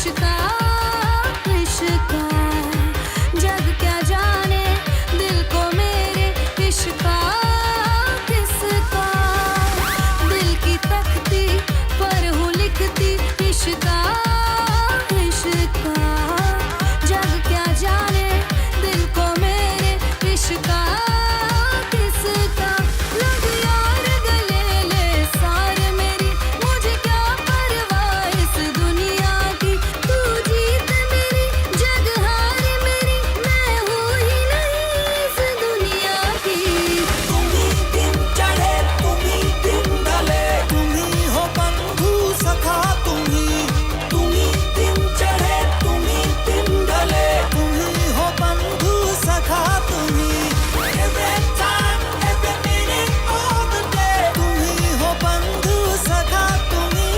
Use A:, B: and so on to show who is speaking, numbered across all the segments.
A: इश्का इश्का जग क्या जाने दिल को मेरे इश्का किसका दिल की तख्ती पर हूँ लिखती इश्का इश्का जग क्या जाने दिल को मेरे इश्का किसका लग यार गले ले सार मेरी मुझे क्या परवाह इस दुनिया की तू जीत मेरी जग हार मेरी मैं हूँ ही नहीं इस दुनिया की
B: तुम्ही दिन चढ़े तुम्ही दिन ढले तुम्ही हो बंधु सखा तुम्ही दिन चढ़े तुम्ही दिन ढले तुम्ही हो बंधु सखा तुम्ही every time every minute all the day तुम्ही हो बंधु सखा तुम्ही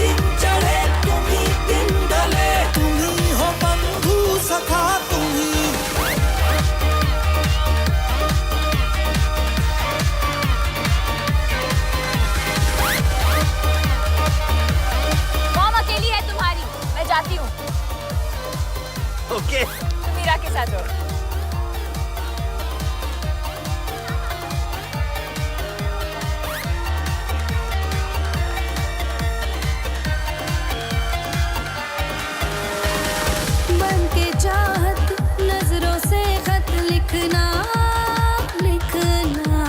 B: दिन चढ़े तुम्ही दिन ढले तुम्ही हो बंधु सखा तुम्ही
C: मॉम अकेली है तुम्हारी, मैं जाती हूँ।
D: ओके
C: तुम मीरा के साथ रहो।
A: बन के चाहत नजरों से खत लिखना लिखना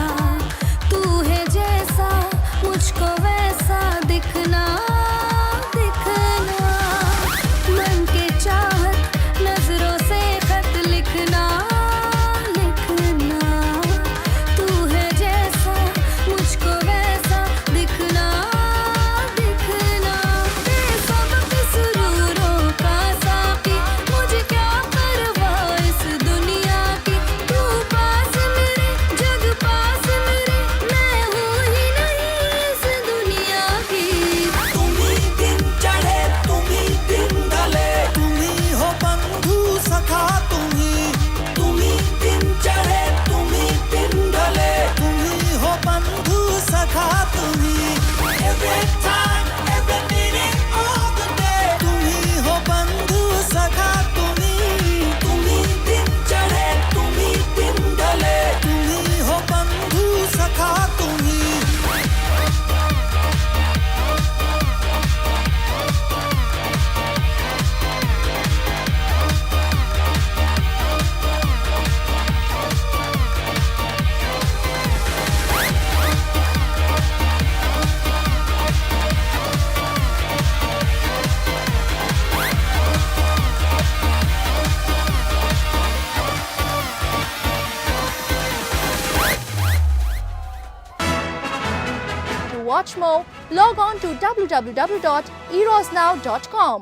A: तू है जैसा मुझको वैसा दिखना दिखना बन के चाहत नजरों से खत लिखना लिखना तू है जैसा मुझको वैसा दिखना दिखना बेसबक सुरूरों का साकी मुझे क्या परवाह इस दुनिया की तू पास मेरे जग पास मेरे मैं हूँ ही नहीं इस दुनिया की
B: तुम्ही दिन चढ़े तुम्ही दिन ढले तुम्ही हो बंधु सखा तुम्ही दिन चढ़े तुम्ही दिन ढले तुम्ही हो बंधु सखा तुम्ही every time every minute all the day तुम्ही हो बंधु सखा तुम्ही दिन चढ़े तुम्ही दिन ढले तुम्ही हो बंधु सखा तुम्ही
C: To watch more, log on to www.erosnow.com.